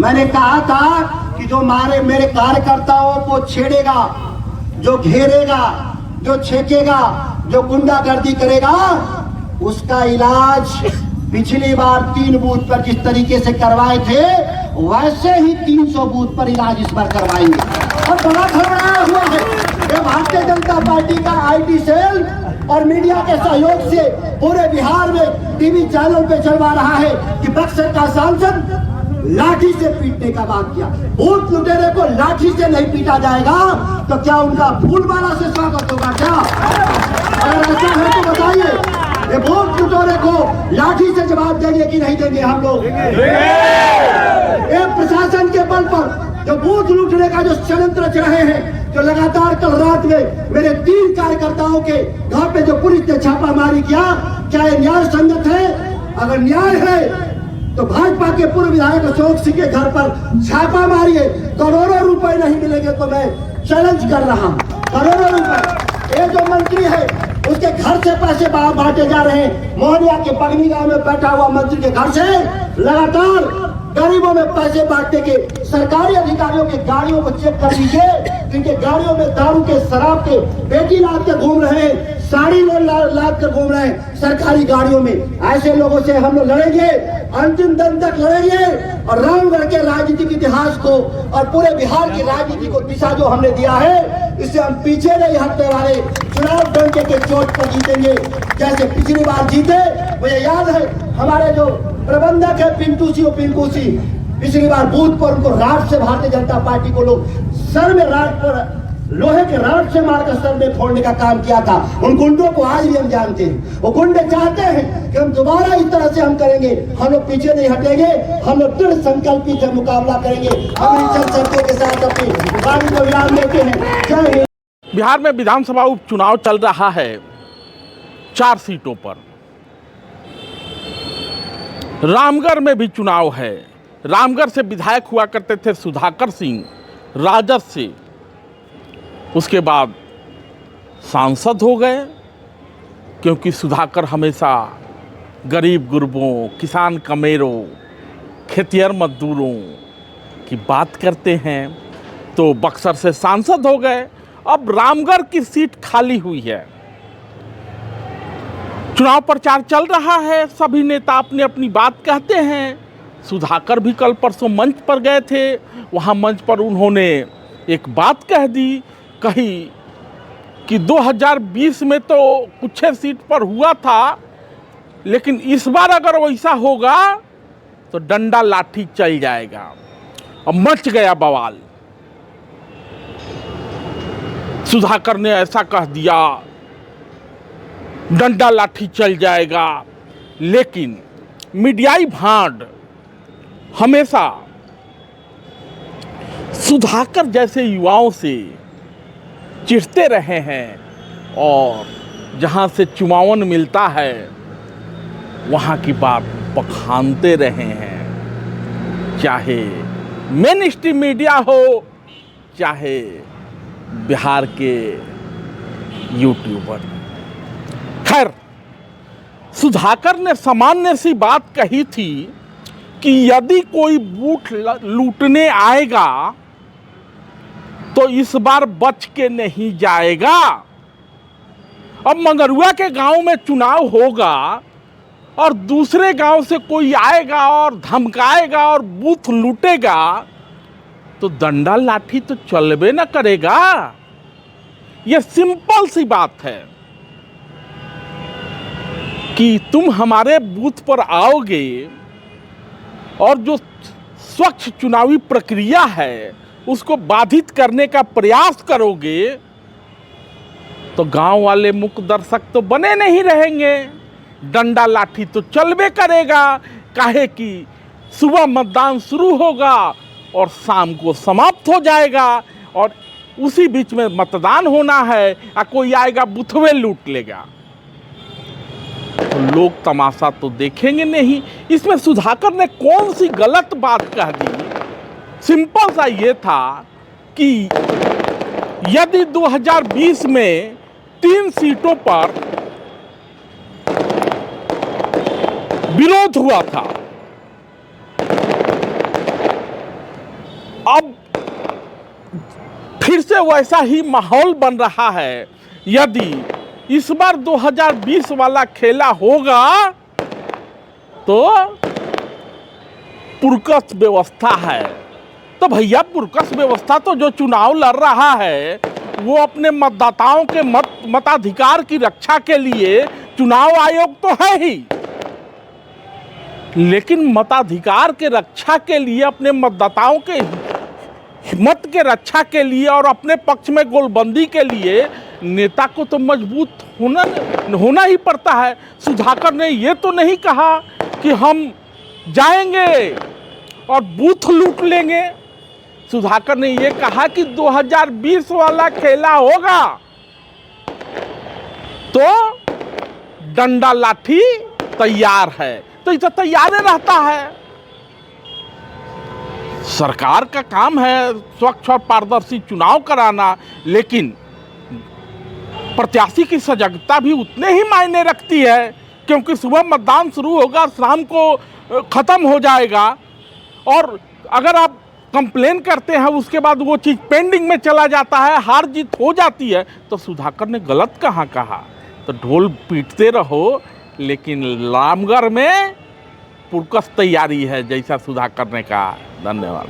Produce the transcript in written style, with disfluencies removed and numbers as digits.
मैंने कहा था कि जो मेरे कार्यकर्ताओं को छेड़ेगा, जो घेरेगा, जो छेकेगा, जो गुंडागर्दी करेगा, उसका इलाज पिछली बार 3 बूथ पर जिस तरीके से करवाए थे वैसे ही 300 बूथ पर इलाज इस बार करवाएंगे। और बड़ा खबराया हुआ है कि भारतीय जनता पार्टी का आईटी सेल और मीडिया के सहयोग से पूरे बिहार में टीवी चैनल पे चलवा रहा है कि बक्सर का सांसद लाठी से पीटने का बात किया। बूथ लुटेरे को लाठी से नहीं पीटा जाएगा तो क्या उनका फूलमाला से स्वागत होगा क्या? अगर ऐसा है तो बताइए, ये बूथ लुटेरे को लाठी से जवाब देंगे कि नहीं देंगे हम लोग? एक प्रशासन के बल पर जो बूथ लूटने का जो षड्यंत्र रच रहे हैं, जो लगातार कल रात में मेरे 3 कार्यकर्ताओं के घर पे जो पुलिस ने छापामारी किया, क्या ये न्याय संगत है? अगर न्याय है तो भाजपा के पूर्व विधायक अशोक सिंह के घर पर छापा मारिए, करोड़ों रुपए नहीं मिलेंगे तो मैं चैलेंज कर रहा हूं। करोड़ों रुपए ये जो मंत्री है उसके घर से पैसे बांटे जा रहे हैं। मोहनिया के पगनी गांव में बैठा हुआ मंत्री के घर से लगातार गरीबों में पैसे बांटने के सरकारी अधिकारियों की गाड़ियों को चेक कर लीजिए, जिनके गाड़ियों में दारू के, शराब के पेटी लाद के घूम रहे हैं, साड़ी लाद कर घूम रहे हैं सरकारी गाड़ियों में। ऐसे लोगों से हम लोग लड़ेंगे, अंतिम दम तक लड़ेंगे और रामगढ़ के राजनीतिक इतिहास को और पूरे बिहार की राजनीति को दिशा जो हमने दिया है, इससे हम पीछे नहीं हटने वाले। चुनाव डंके के चोट पर जीतेंगे जैसे पिछली बार जीते। मुझे याद है हमारे जो प्रबंधक है पिंटू सिंह, पिछली बार बूथ पर उनको राड से भारतीय जनता पार्टी को लोग सर में राड पर लोहे के राड से मारकर सर में फोड़ने का काम किया था। उन गुंडों को आज भी हम जानते हैं। वो गुंडे चाहते हैं कि हम दोबारा इस तरह से हम करेंगे। हम लोग पीछे नहीं हटेंगे, हम लोग दृढ़ संकल्पित है, मुकाबला करेंगे। हम चल सकते के साथ अपनी वाणी को विराम देते हैं। जय हिंद। बिहार में विधानसभा उपचुनाव चल रहा है 4 सीटों पर। रामगढ़ में भी चुनाव है। रामगढ़ से विधायक हुआ करते थे सुधाकर सिंह, राजद से। उसके बाद सांसद हो गए, क्योंकि सुधाकर हमेशा गरीब गुरबों, किसान कमेरों, खेतिहर मजदूरों की बात करते हैं, तो बक्सर से सांसद हो गए। अब रामगढ़ की सीट खाली हुई है। चुनाव प्रचार चल रहा है, सभी नेता अपनी अपनी बात कहते हैं। सुधाकर भी कल परसों मंच पर गए थे। वहाँ मंच पर उन्होंने एक बात कही कि 2020 में तो कुछ सीट पर हुआ था, लेकिन इस बार अगर वैसा होगा तो डंडा लाठी चल जाएगा। अब मच गया बवाल। सुधाकर ने ऐसा कह दिया, डंडा लाठी चल जाएगा। लेकिन मीडियाई भांड हमेशा सुधाकर जैसे युवाओं से चिढ़ते रहे हैं और जहां से चुमावन मिलता है वहां की बात बखानते रहे हैं, चाहे मेन स्ट्रीम मीडिया हो, चाहे बिहार के यूट्यूबर। खैर, सुधाकर ने सामान्य सी बात कही थी कि यदि कोई बूथ लूटने आएगा तो इस बार बच के नहीं जाएगा। अब मंगरुआ के गांव में चुनाव होगा और दूसरे गांव से कोई आएगा और धमकाएगा और बूथ लूटेगा तो डंडा लाठी तो चलबे न करेगा। यह सिंपल सी बात है कि तुम हमारे बूथ पर आओगे और जो स्वच्छ चुनावी प्रक्रिया है उसको बाधित करने का प्रयास करोगे तो गांव वाले मुख्य दर्शक तो बने नहीं रहेंगे। डंडा लाठी तो चलबे करेगा, काहे कि सुबह मतदान शुरू होगा और शाम को समाप्त हो जाएगा और उसी बीच में मतदान होना है या कोई आएगा बुथवे लूट लेगा तो लोग तमाशा तो देखेंगे नहीं। इसमें सुधाकर ने कौन सी गलत बात कह दी? सिंपल सा ये था कि यदि 2020 में 3 सीटों पर विरोध हुआ था अब फिर से वैसा ही माहौल बन रहा है। यदि इस बार 2020 वाला खेला होगा तो पुरकस व्यवस्था है। तो भैया पुरकस व्यवस्था तो जो चुनाव लड़ रहा है वो अपने मतदाताओं के मताधिकार की रक्षा के लिए चुनाव आयोग तो है ही, लेकिन मताधिकार के रक्षा के लिए, अपने मतदाताओं के मत के रक्षा के लिए और अपने पक्ष में गोलबंदी के लिए नेता को तो मजबूत होना ही पड़ता है। सुधाकर ने ये तो नहीं कहा कि हम जाएंगे और बूथ लूट लेंगे। सुधाकर ने ये कहा कि 2020 वाला खेला होगा तो डंडा लाठी तैयार है। तो इसे तैयार रहता है। सरकार का काम है स्वच्छ और पारदर्शी चुनाव कराना, लेकिन प्रत्याशी की सजगता भी उतने ही मायने रखती है, क्योंकि सुबह मतदान शुरू होगा, शाम को खत्म हो जाएगा। और अगर आप कंप्लेन करते हैं उसके बाद वो चीज़ पेंडिंग में चला जाता है, हार जीत हो जाती है, तो सुधाकर ने गलत कहाँ कहा। तो ढोल पीटते रहो, लेकिन रामगढ़ में पुरकस तैयारी है, जैसा सुधाकर ने कहा। धन्यवाद।